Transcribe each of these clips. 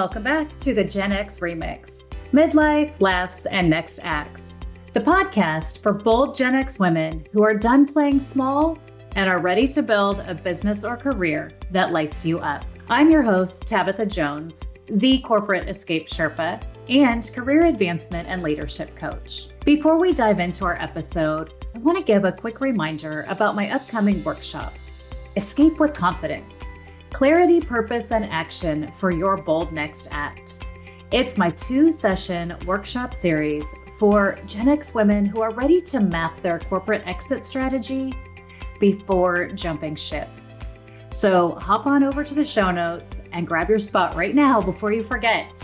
welcome back to the Gen X Remix, Midlife, Laughs, and Next Acts, the podcast for bold Gen X women who are done playing small and are ready to build a business or career that lights you up. I'm your host, Tabitha Jones, the corporate escape Sherpa and career advancement and leadership coach. Before we dive into our episode, I want to give a quick reminder about my upcoming workshop, Escape with Confidence. Clarity, purpose, and action for your bold next act. It's my 2-session workshop series for Gen X women who are ready to map their corporate exit strategy before jumping ship. So hop on over to the show notes and grab your spot right now before you forget.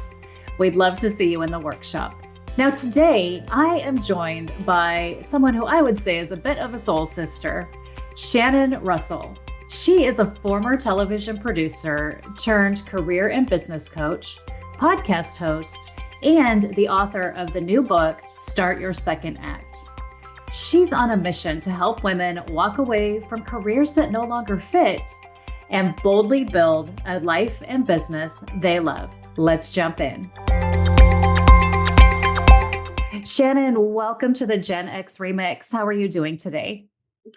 We'd love to see you in the workshop. Now today, I am joined by someone who I would say is a bit of a soul sister, Shannon Russell. She is a former television producer turned career and business coach, podcast host, and the author of the new book, Start Your Second Act. She's on a mission to help women walk away from careers that no longer fit and boldly build a life and business they love. Let's jump in. Shannon, welcome to the Gen X Remix. How are you doing today?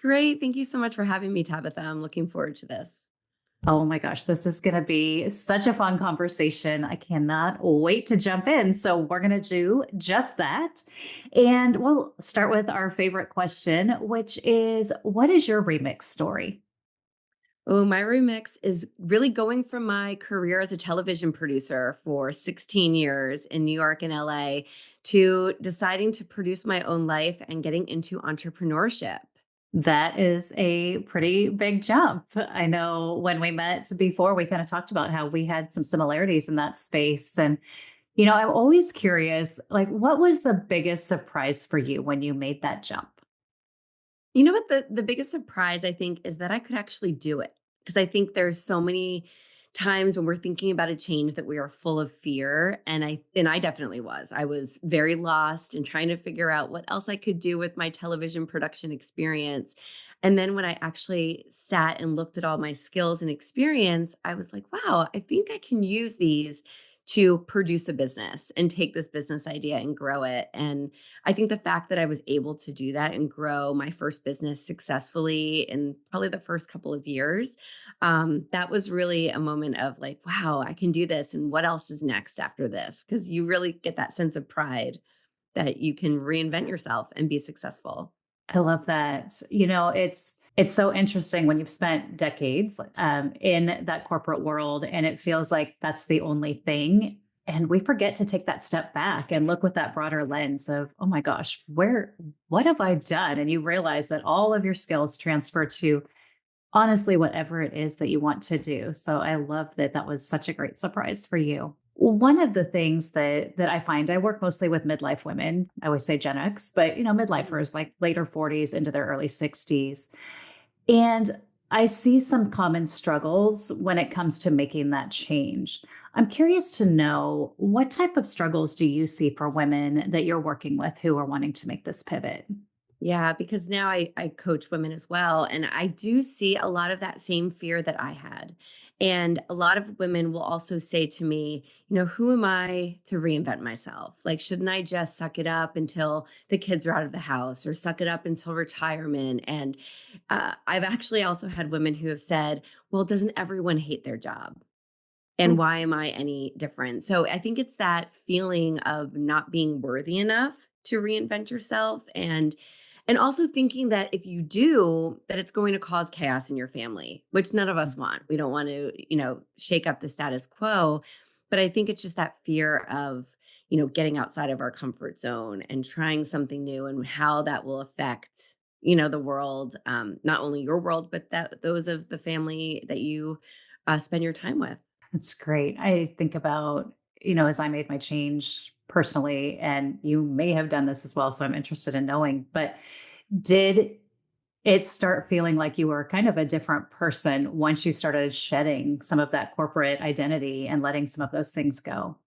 Great. Thank you so much for having me, Tabitha. I'm looking forward to this. Oh my gosh, this is going to be such a fun conversation. I cannot wait to jump in. So we're going to do just that. And we'll start with our favorite question, which is, what is your remix story? Oh, my remix is really going from my career as a television producer for 16 years in New York and LA to deciding to produce my own life and getting into entrepreneurship. That is a pretty big jump. I know when we met before, we kind of talked about how we had some similarities in that space. And, I'm always curious, like, what was the biggest surprise for you when you made that jump? You know what? The biggest surprise, I think, is that I could actually do it. Because I think there's so many times when we're thinking about a change that we are full of fear. And I definitely was. I was very lost and trying to figure out what else I could do with my television production experience. And then when I actually sat and looked at all my skills and experience, I was like, wow, I think I can use these to produce a business and take this business idea and grow it. And I think the fact that I was able to do that and grow my first business successfully in probably the first couple of years, that was really a moment of like, wow, I can do this. And what else is next after this? Because you really get that sense of pride that you can reinvent yourself and be successful. I love that. It's so interesting when you've spent decades in that corporate world, and it feels like that's the only thing. And we forget to take that step back and look with that broader lens of, oh my gosh, what have I done? And you realize that all of your skills transfer to honestly whatever it is that you want to do. So I love that that was such a great surprise for you. One of the things that I find, I work mostly with midlife women. I always say Gen X, but midlifers like later 40s into their early 60s. And I see some common struggles when it comes to making that change. I'm curious to know, what type of struggles do you see for women that you're working with who are wanting to make this pivot? Yeah, because now I coach women as well. And I do see a lot of that same fear that I had. And a lot of women will also say to me, who am I to reinvent myself? Like, shouldn't I just suck it up until the kids are out of the house or suck it up until retirement? And I've actually also had women who have said, well, doesn't everyone hate their job? And why am I any different? So I think it's that feeling of not being worthy enough to reinvent yourself and also thinking that if you do, that it's going to cause chaos in your family, which none of us want. We don't want to, shake up the status quo. But I think it's just that fear of, getting outside of our comfort zone and trying something new and how that will affect, the world, not only your world, but those of the family that you spend your time with. That's great. I think about, as I made my change personally, and you may have done this as well. So I'm interested in knowing, but did it start feeling like you were kind of a different person once you started shedding some of that corporate identity and letting some of those things go?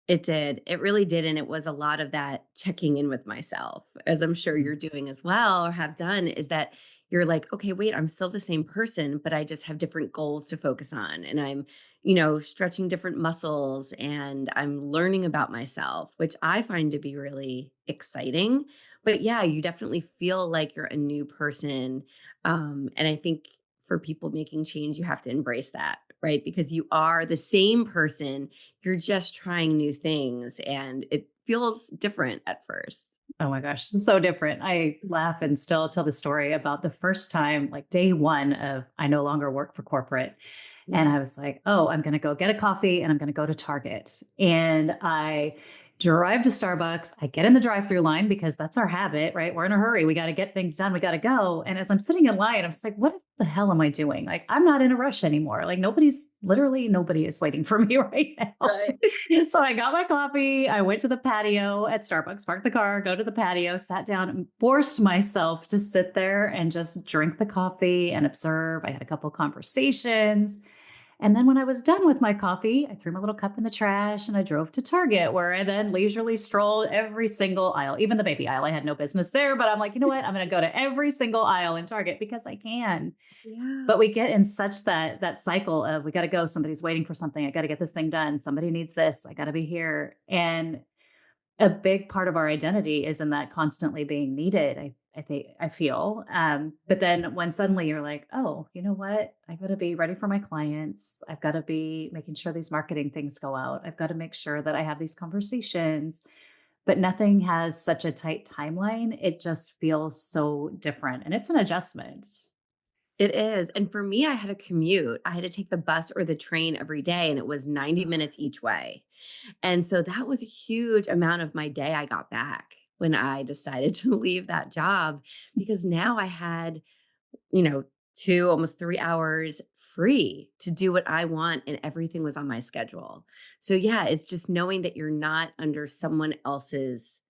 It did. It really did, and it was a lot of that checking in with myself, as I'm sure Mm. you're doing as well or have done, is that you're like, "Okay, wait, I'm still the same person, but I just have different goals to focus on, and I'm, stretching different muscles, and I'm learning about myself," which I find to be really exciting. But yeah, you definitely feel like you're a new person, and I think for people making change, you have to embrace that, right? Because you are the same person, you're just trying new things, and it feels different at first. Oh my gosh, so different. I laugh and still tell the story about the first time, like day one of I no longer work for corporate. And Mhm. I was like, oh, I'm going to go get a coffee and I'm going to go to Target. And I drive to Starbucks. I get in the drive through line because that's our habit, right? We're in a hurry. We got to get things done. We got to go. And as I'm sitting in line, I'm just like, what the hell am I doing? Like, I'm not in a rush anymore. Like, nobody is waiting for me right now. Right. So I got my coffee. I went to the patio at Starbucks, parked the car, go to the patio, sat down, and forced myself to sit there and just drink the coffee and observe. I had a couple conversations. And then when I was done with my coffee, I threw my little cup in the trash and I drove to Target, where I then leisurely strolled every single aisle, even the baby aisle. I had no business there, but I'm like, you know what? I'm going to go to every single aisle in Target because I can. Yeah. But we get in such that cycle of we got to go. Somebody's waiting for something. I got to get this thing done. Somebody needs this. I got to be here. And a big part of our identity is in that constantly being needed. I think I feel. But then when suddenly you're like, oh, you know what? I've got to be ready for my clients. I've got to be making sure these marketing things go out. I've got to make sure that I have these conversations. But nothing has such a tight timeline. It just feels so different. And it's an adjustment. It is, and for me, I had a commute. I had to take the bus or the train every day, and it was 90 minutes each way. And so that was a huge amount of my day I got back when I decided to leave that job, because now I had, you know, 2, almost 3 hours free to do what I want, and everything was on my schedule. So, yeah, it's just knowing that you're not under someone else's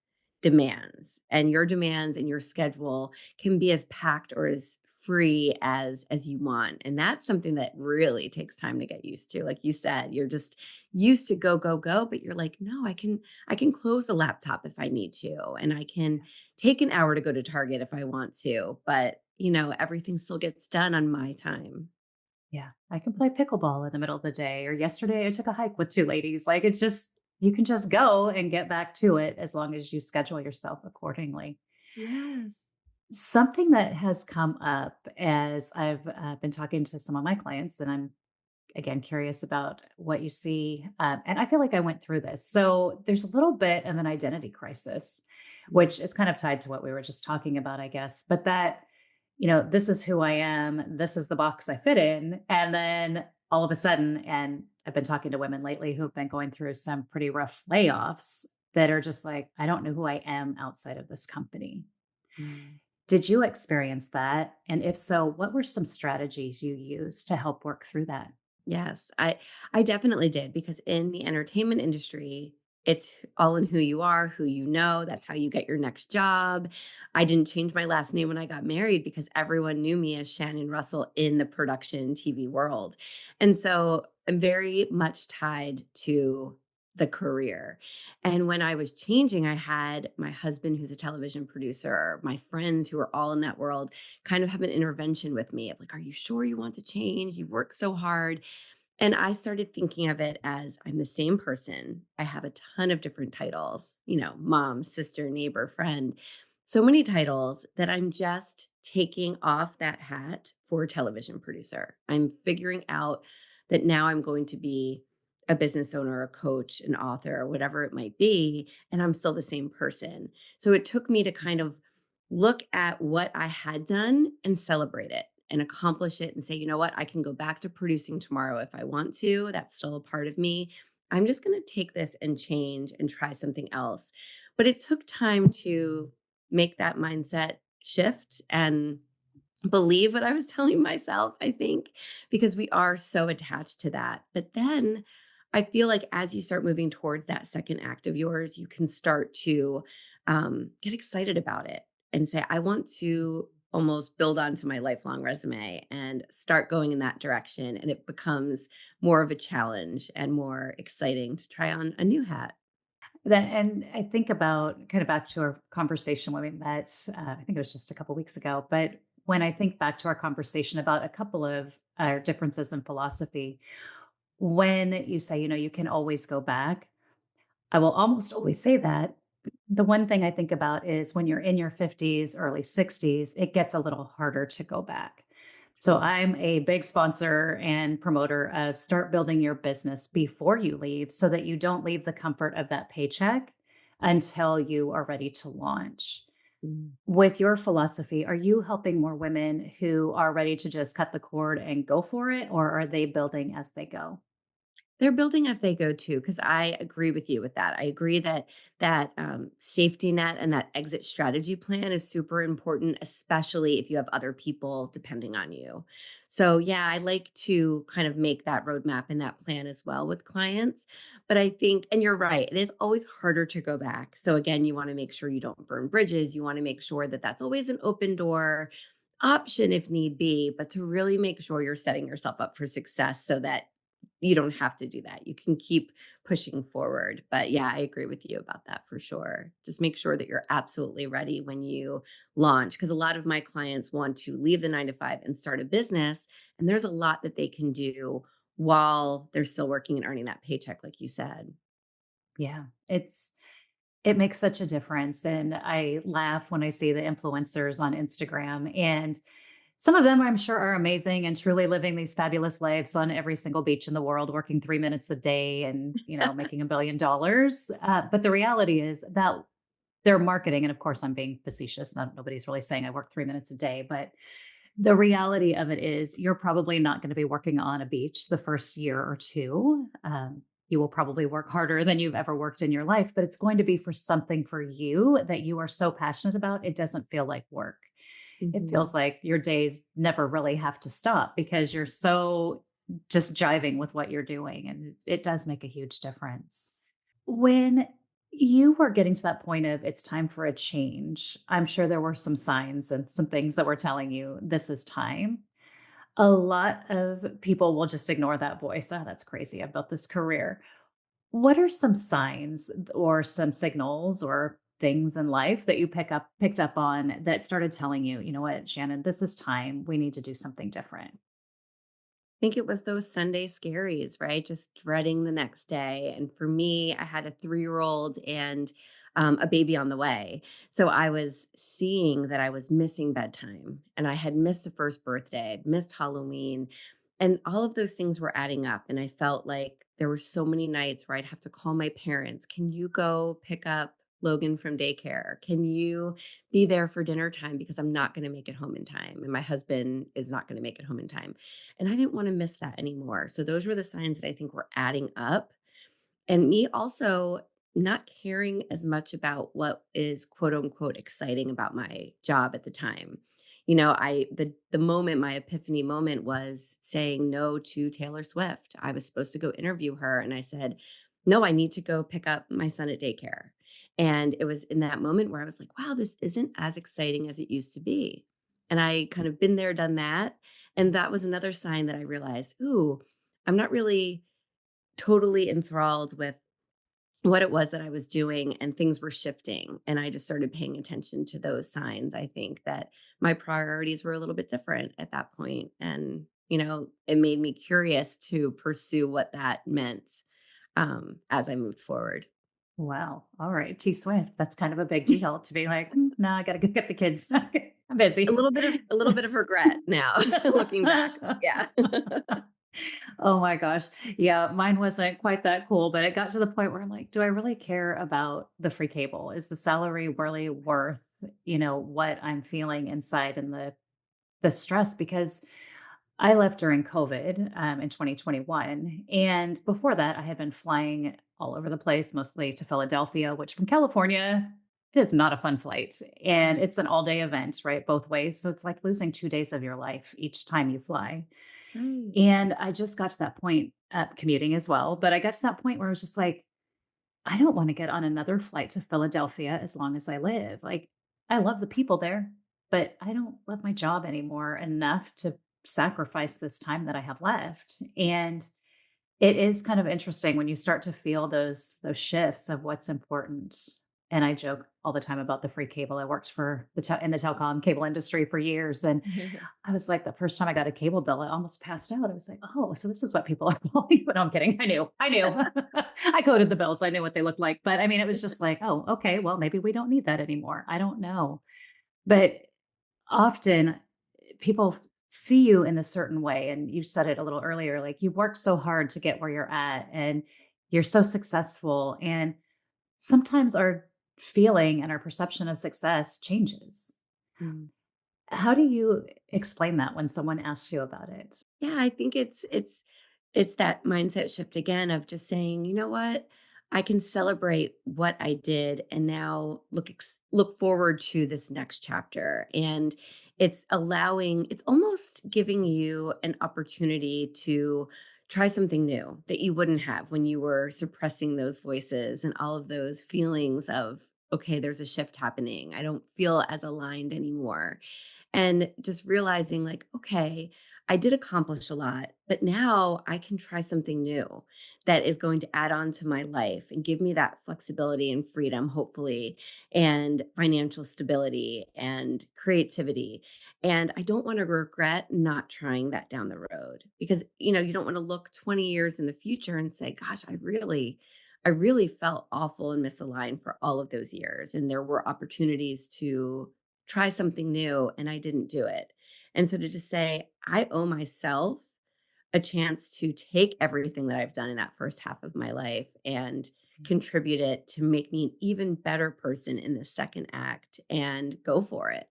demands, and your demands and your schedule can be as packed or as free as you want, and that's something that really takes time to get used to. Like you said, you're just used to go, go, go, but you're like, "No, I can close the laptop if I need to, and I can take an hour to go to Target if I want to, but, everything still gets done on my time." Yeah, I can play pickleball in the middle of the day. Or yesterday, I took a hike with two ladies. Like it's just, you can just go and get back to it as long as you schedule yourself accordingly. Yes. Something that has come up as I've been talking to some of my clients, and I'm again curious about what you see. And I feel like I went through this. So there's a little bit of an identity crisis, Mm. which is kind of tied to what we were just talking about, I guess. But that, this is who I am, this is the box I fit in. And then all of a sudden, and I've been talking to women lately who've been going through some pretty rough layoffs that are just like, I don't know who I am outside of this company. Mm. Did you experience that? And if so, what were some strategies you used to help work through that? Yes, I definitely did, because in the entertainment industry, it's all in who you are, who you know, that's how you get your next job. I didn't change my last name when I got married because everyone knew me as Shannon Russell in the production TV world. And so I'm very much tied to the career. And when I was changing, I had my husband, who's a television producer, my friends who are all in that world, kind of have an intervention with me of like, are you sure you want to change? You work so hard. And I started thinking of it as I'm the same person. I have a ton of different titles, mom, sister, neighbor, friend, so many titles that I'm just taking off that hat for television producer. I'm figuring out that now I'm going to be a business owner, a coach, an author, whatever it might be, and I'm still the same person. So it took me to kind of look at what I had done and celebrate it and accomplish it and say, you know what, I can go back to producing tomorrow if I want to. That's still a part of me. I'm just going to take this and change and try something else. But it took time to make that mindset shift and believe what I was telling myself, I think, because we are so attached to that. But then I feel like as you start moving towards that second act of yours, you can start to get excited about it and say, I want to almost build onto my lifelong resume and start going in that direction. And it becomes more of a challenge and more exciting to try on a new hat. That, and I think about kind of back to our conversation when we met, I think it was just a couple weeks ago, but when I think back to our conversation about a couple of our differences in philosophy, when you say, you can always go back, I will almost always say that. The one thing I think about is when you're in your 50s, early 60s, it gets a little harder to go back. So True. I'm a big sponsor and promoter of start building your business before you leave so that you don't leave the comfort of that paycheck until you are ready to launch. Mm. With your philosophy, are you helping more women who are ready to just cut the cord and go for it, or are they building as they go? They're building as they go too, because I agree with you with that. I agree that safety net and that exit strategy plan is super important, especially if you have other people depending on you. So yeah, I like to kind of make that roadmap and that plan as well with clients. But I think, and you're right, it is always harder to go back. So again, you want to make sure you don't burn bridges. You want to make sure that that's always an open door option if need be, but to really make sure you're setting yourself up for success so that you don't have to do that. You can keep pushing forward. But yeah, I agree with you about that for sure. Just make sure that you're absolutely ready when you launch. Because a lot of my clients want to leave the 9 to 5 and start a business. And there's a lot that they can do while they're still working and earning that paycheck, like you said. Yeah, it makes such a difference. And I laugh when I see the influencers on Instagram, and some of them I'm sure are amazing and truly living these fabulous lives on every single beach in the world, working 3 minutes a day and, making $1 billion. But the reality is that their marketing, and of course I'm being facetious, nobody's really saying I work 3 minutes a day, but the reality of it is you're probably not going to be working on a beach the first year or two. You will probably work harder than you've ever worked in your life, but it's going to be for something for you that you are so passionate about. It doesn't feel like work. It Mhm. feels like your days never really have to stop because you're so just jiving with what you're doing. And it does make a huge difference. When you were getting to that point of it's time for a change, I'm sure there were some signs and some things that were telling you this is time. A lot of people will just ignore that voice. Oh, that's crazy. I've built this career. What are some signs or some signals or things in life that you picked up on that started telling you, you know what, Shannon, this is time. We need to do something different. Think it was those Sunday scaries, right? Just dreading the next day. And for me, I had a 3-year-old and a baby on the way. So I was seeing that I was missing bedtime and I had missed a first birthday, I'd missed Halloween, and all of those things were adding up. And I felt like there were so many nights where I'd have to call my parents. Can you go pick up Logan from daycare? Can you be there for dinner time? Because I'm not going to make it home in time. And my husband is not going to make it home in time. And I didn't want to miss that anymore. So those were the signs that I think were adding up. And me also not caring as much about what is quote unquote exciting about my job at the time. The moment, my epiphany moment was saying no to Taylor Swift. I was supposed to go interview her and I said, "No, I need to go pick up my son at daycare." And it was in that moment where I was like, "Wow, this isn't as exciting as it used to be." And I kind of been there, done that. And that was another sign that I realized, "Ooh, I'm not really totally enthralled with what it was that I was doing, and things were shifting." And I just started paying attention to those signs. I think that my priorities were a little bit different at that point. And, it made me curious to pursue what that meant as I moved forward. Wow. All right. T Swift. That's kind of a big deal to be like, no, I got to go get the kids. I'm A busy. little bit of a little bit of regret now looking back. Yeah. Oh my gosh. Yeah, mine wasn't quite that cool, but it got to the point where I'm like, do I really care about the free cable? Is the salary really worth, what I'm feeling inside and the stress? Because I left during COVID in 2021. And before that, I had been flying all over the place, mostly to Philadelphia, which from California, it is not a fun flight. And Right. it's an all day event, right? Both ways. So it's like losing 2 days of your life each time you fly. Right. And I just got to that point, commuting as well. But I got to that point where I was just like, I don't want to get on another flight to Philadelphia as long as I live. Like, I love the people there, but I don't love my job anymore enough to sacrifice this time that I have left. And It is kind of interesting when you start to feel those shifts of what's important. And I joke all the time about the free cable. I worked for in the telecom cable industry for years, and I was like, the first time I got a cable bill, I almost passed out. I was like, oh, so this is what people are calling. But no, I'm kidding. I knew. I coded the bills. I knew what they looked like. But I mean, it was just like, oh, okay, well, maybe we don't need that anymore. I don't know. But often people see you in a certain way. And you said it a little earlier, like you've worked so hard to get where you're at and you're so successful. And sometimes our feeling and our perception of success changes. Mm. How do you explain that when someone asks you about it? Yeah, I think it's that mindset shift again of just saying, you know what? I can celebrate what I did and now look forward to this next chapter. And it's almost giving you an opportunity to try something new that you wouldn't have when you were suppressing those voices and all of those feelings of, okay, there's a shift happening. I don't feel as aligned anymore. And just realizing, like, okay, I did accomplish a lot, but now I can try something new that is going to add on to my life and give me that flexibility and freedom, hopefully, and financial stability and creativity. And I don't want to regret not trying that down the road because, you don't want to look 20 years in the future and say, gosh, I really felt awful and misaligned for all of those years. And there were opportunities to try something new and I didn't do it. And so to just say, I owe myself a chance to take everything that I've done in that first half of my life and contribute it to make me an even better person in the second act and go for it.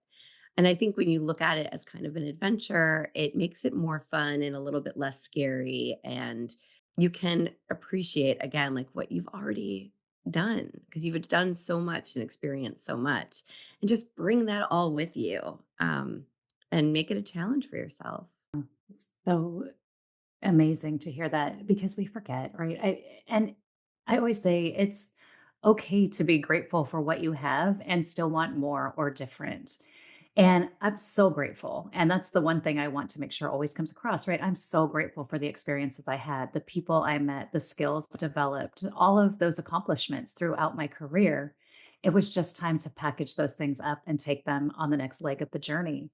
And I think when you look at it as kind of an adventure, it makes it more fun and a little bit less scary. And you can appreciate again, like what you've already done because you've done so much and experienced so much and just bring that all with you and make it a challenge for yourself. It's so amazing to hear that because we forget, right? I always say it's okay to be grateful for what you have and still want more or different. And I'm so grateful. And that's the one thing I want to make sure always comes across, right? I'm so grateful for the experiences I had, the people I met, the skills developed, all of those accomplishments throughout my career. It was just time to package those things up and take them on the next leg of the journey.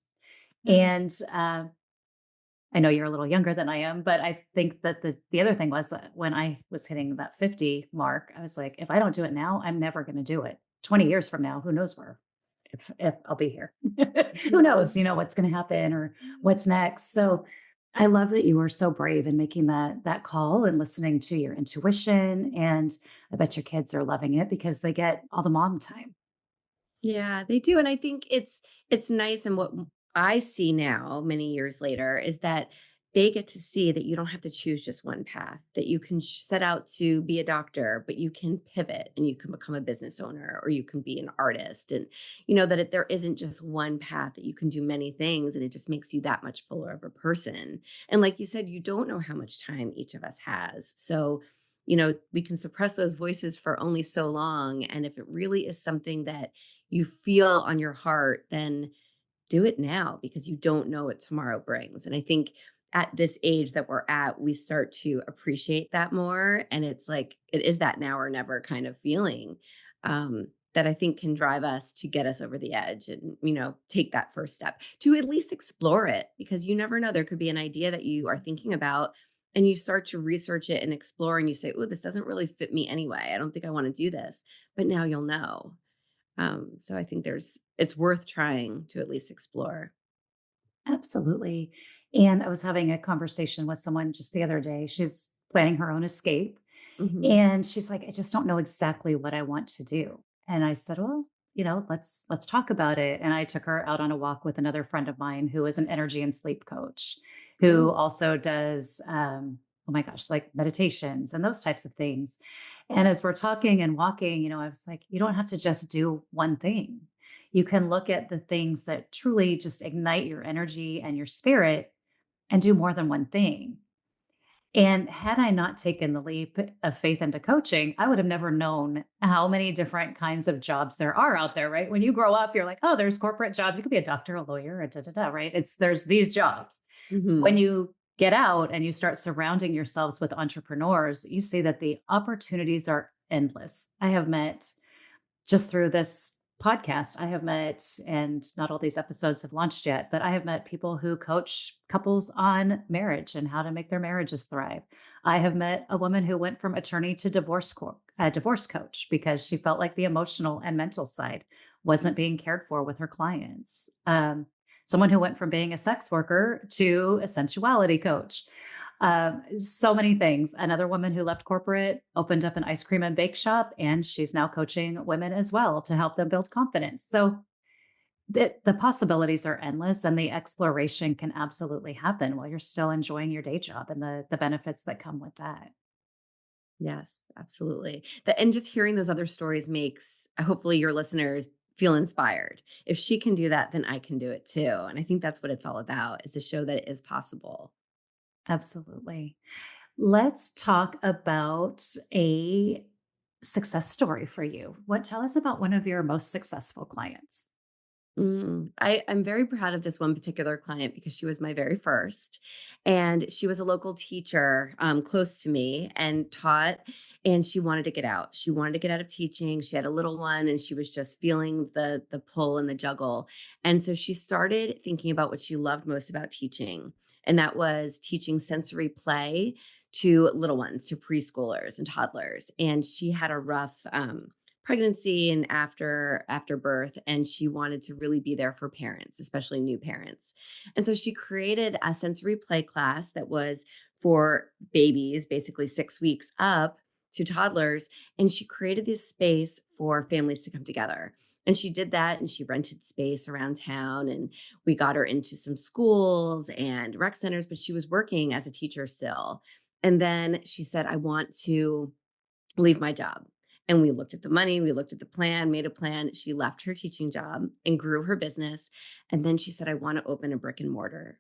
Yes. And I know you're a little younger than I am, but I think that the other thing was that when I was hitting that 50 mark, I was like, if I don't do it now, I'm never going to do it. 20 years from now, who knows where if I'll be here. Who knows, what's going to happen or what's next. So I love that you were so brave in making that call and listening to your intuition. And I bet your kids are loving it because they get all the mom time. Yeah, they do, and I think it's nice, and what I see now, many years later, is that they get to see that you don't have to choose just one path, that you can set out to be a doctor, but you can pivot and you can become a business owner or you can be an artist, and that there isn't just one path, that you can do many things, and it just makes you that much fuller of a person. And like you said, you don't know how much time each of us has, so we can suppress those voices for only so long, and if it really is something that you feel on your heart, then do it now because you don't know what tomorrow brings. And I think at this age that we're at, we start to appreciate that more. And it's like, it is that now or never kind of feeling that I think can drive us to get us over the edge and, take that first step to at least explore it because you never know. There could be an idea that you are thinking about and you start to research it and explore and you say, oh, this doesn't really fit me anyway. I don't think I want to do this. But now you'll know. So I think it's worth trying to at least explore. Absolutely. And I was having a conversation with someone just the other day. She's planning her own escape. Mhm. And she's like, I just don't know exactly what I want to do. And I said, well, let's talk about it. And I took her out on a walk with another friend of mine who is an energy and sleep coach, who Oh. also does oh my gosh, like meditations and those types of things. And as we're talking and walking, I was like, you don't have to just do one thing. You can look at the things that truly just ignite your energy and your spirit and do more than one thing. And had I not taken the leap of faith into coaching, I would have never known how many different kinds of jobs there are out there, right? When you grow up, you're like, oh, there's corporate jobs. You could be a doctor, a lawyer, a da da da, right? There's these jobs. When Mhm. you get out and you start surrounding yourselves with entrepreneurs, you see that the opportunities are endless. I have met just through this podcast, I have met, and not all these episodes have launched yet, but I have met people who coach couples on marriage and how to make their marriages thrive. I have met a woman who went from attorney to divorce coach because she felt like the emotional and mental side wasn't being cared for with her clients. Someone who went from being a sex worker to a sensuality coach. So many things. Another woman who left corporate opened up an ice cream and bake shop, and she's now coaching women as well to help them build confidence. So the possibilities are endless, and the exploration can absolutely happen while you're still enjoying your day job and the benefits that come with that. Yes, absolutely. And just hearing those other stories makes hopefully your listeners feel inspired. If she can do that, then I can do it too. And I think that's what it's all about, is to show that it is possible. Absolutely. Let's talk about a success story for you. Tell us about one of your most successful clients? I'm very proud of this one particular client because she was my very first. And she was a local teacher close to me and taught, and she wanted to get out. She wanted to get out of teaching. She had a little one and she was just feeling the pull and the juggle. And so she started thinking about what she loved most about teaching. And that was teaching sensory play to little ones, to preschoolers and toddlers. And she had a rough pregnancy and after birth, and she wanted to really be there for parents, especially new parents. And so she created a sensory play class that was for babies, basically 6 weeks up to toddlers, and she created this space for families to come together. And she did that, and she rented space around town, and we got her into some schools and rec centers, but she was working as a teacher still. And then she said, I want to leave my job. And we looked at the money, we looked at the plan, made a plan. She left her teaching job and grew her business. And then she said, I want to open a brick and mortar.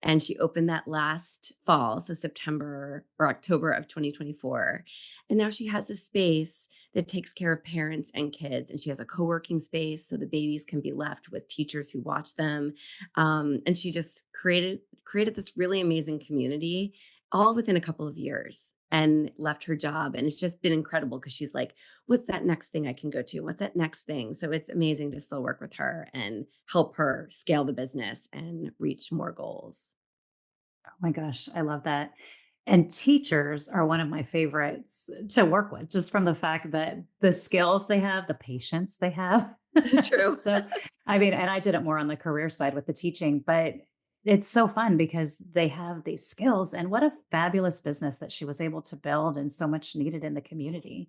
And she opened that last fall, so September or October of 2024. And now she has this space that takes care of parents and kids. And she has a co-working space so the babies can be left with teachers who watch them. And she just created this really amazing community all within a couple of years and left her job. And it's just been incredible because she's like, what's that next thing I can go to? What's that next thing? So it's amazing to still work with her and help her scale the business and reach more goals. Oh my gosh, I love that. And teachers are one of my favorites to work with, just from the fact that the skills they have, the patience they have. True. So, I mean, and I did it more on the career side with the teaching, but it's so fun because they have these skills. And what a fabulous business that she was able to build and so much needed in the community.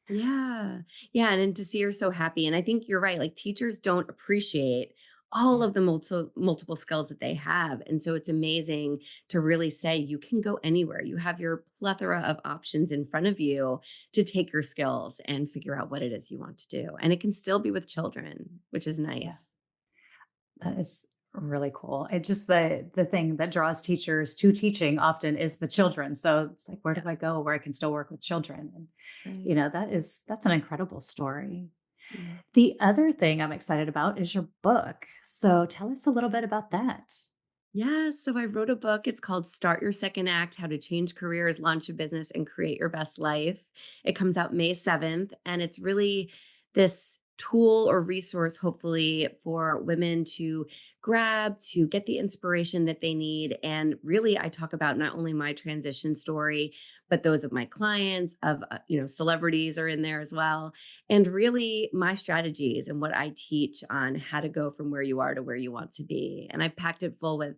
Yeah. Yeah. And then to see her so happy. And I think you're right. Like teachers don't appreciate all Yeah. of the multiple skills that they have. And so it's amazing to really say you can go anywhere. You have your plethora of options in front of you to take your skills and figure out what it is you want to do. And it can still be with children, which is Yeah. nice. That is really cool. It just the thing that draws teachers to teaching often is the children. So it's like, where do Yeah. I go where I can still work with children? And Right. that's an incredible story. Yeah. The other thing I'm excited about is your book. So tell us a little bit about that. Yeah, so I wrote a book. It's called Start Your Second Act: How to Change Careers, Launch a Business, and Create Your Best Life. It comes out May 7th, and it's really this tool or resource, hopefully, for women to grab to get the inspiration that they need. And really, I talk about not only my transition story, but those of my clients, of celebrities are in there as well, and really my strategies and what I teach on how to go from where you are to where you want to be. And I packed it full with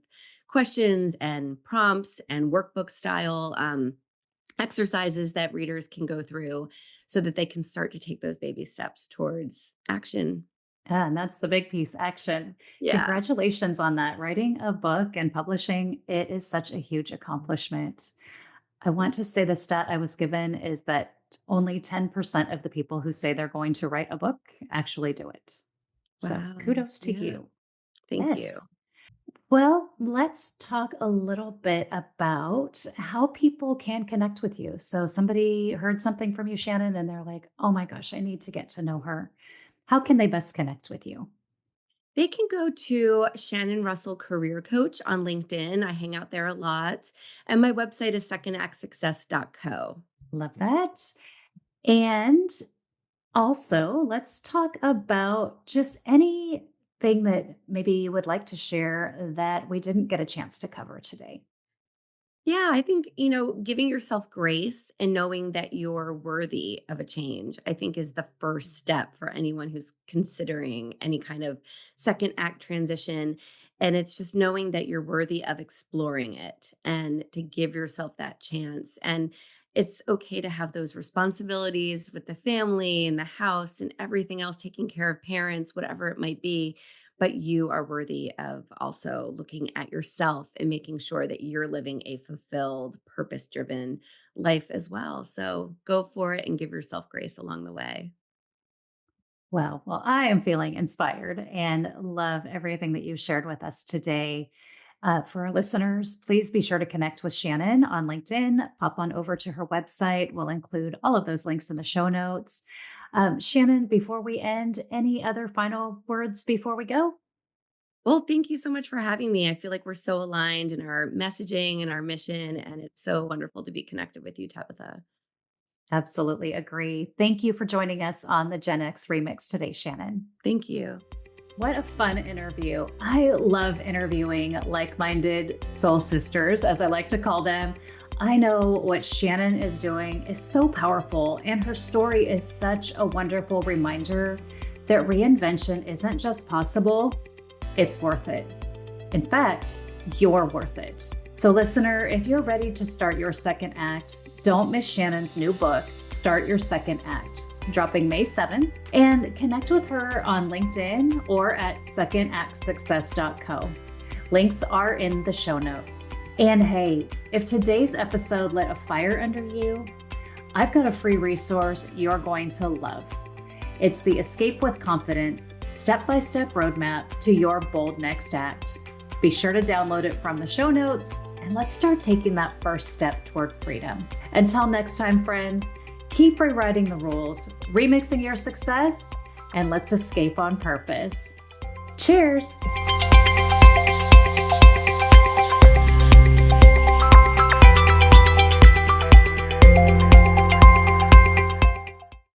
questions and prompts and workbook style exercises that readers can go through so that they can start to take those baby steps towards action. Yeah, and that's the big piece, action. Yeah. Congratulations on that. Writing a book and publishing it is such a huge accomplishment. I want to say the stat I was given is that only 10% of the people who say they're going to write a book actually do it. So Wow. kudos to Yeah. you. Thank you. Yes. Well, let's talk a little bit about how people can connect with you. So, somebody heard something from you, Shannon, and they're like, oh my gosh, I need to get to know her. How can they best connect with you? They can go to Shannon Russell Career Coach on LinkedIn. I hang out there a lot. And my website is secondactsuccess.co. Love that. And also, let's talk about just anything that maybe you would like to share that we didn't get a chance to cover today. Yeah, I think, giving yourself grace and knowing that you're worthy of a change, I think is the first step for anyone who's considering any kind of second act transition. And it's just knowing that you're worthy of exploring it and to give yourself that chance. And it's okay to have those responsibilities with the family and the house and everything else, taking care of parents, whatever it might be, but you are worthy of also looking at yourself and making sure that you're living a fulfilled, purpose driven life as well. So go for it and give yourself grace along the way. Well, I am feeling inspired and love everything that you shared with us today. For our listeners, please be sure to connect with Shannon on LinkedIn. Pop on over to her website. We'll include all of those links in the show notes. Shannon, before we end, any other final words before we go? Well, thank you so much for having me. I feel like we're so aligned in our messaging and our mission, and it's so wonderful to be connected with you, Tabitha. Absolutely agree. Thank you for joining us on the Gen X Remix today, Shannon. Thank you. What a fun interview. I love interviewing like minded soul sisters, as I like to call them. I know what Shannon is doing is so powerful, and her story is such a wonderful reminder that reinvention isn't just possible, it's worth it. In fact, you're worth it. So, listener, if you're ready to start your second act, don't miss Shannon's new book, Start Your Second Act, dropping May 7th, and connect with her on LinkedIn or at secondactsuccess.co. Links are in the show notes. And hey, if today's episode lit a fire under you, I've got a free resource you're going to love. It's the Escape with Confidence step-by-step roadmap to your bold next act. Be sure to download it from the show notes, and let's start taking that first step toward freedom. Until next time, friend, keep rewriting the rules, remixing your success, and let's escape on purpose. Cheers.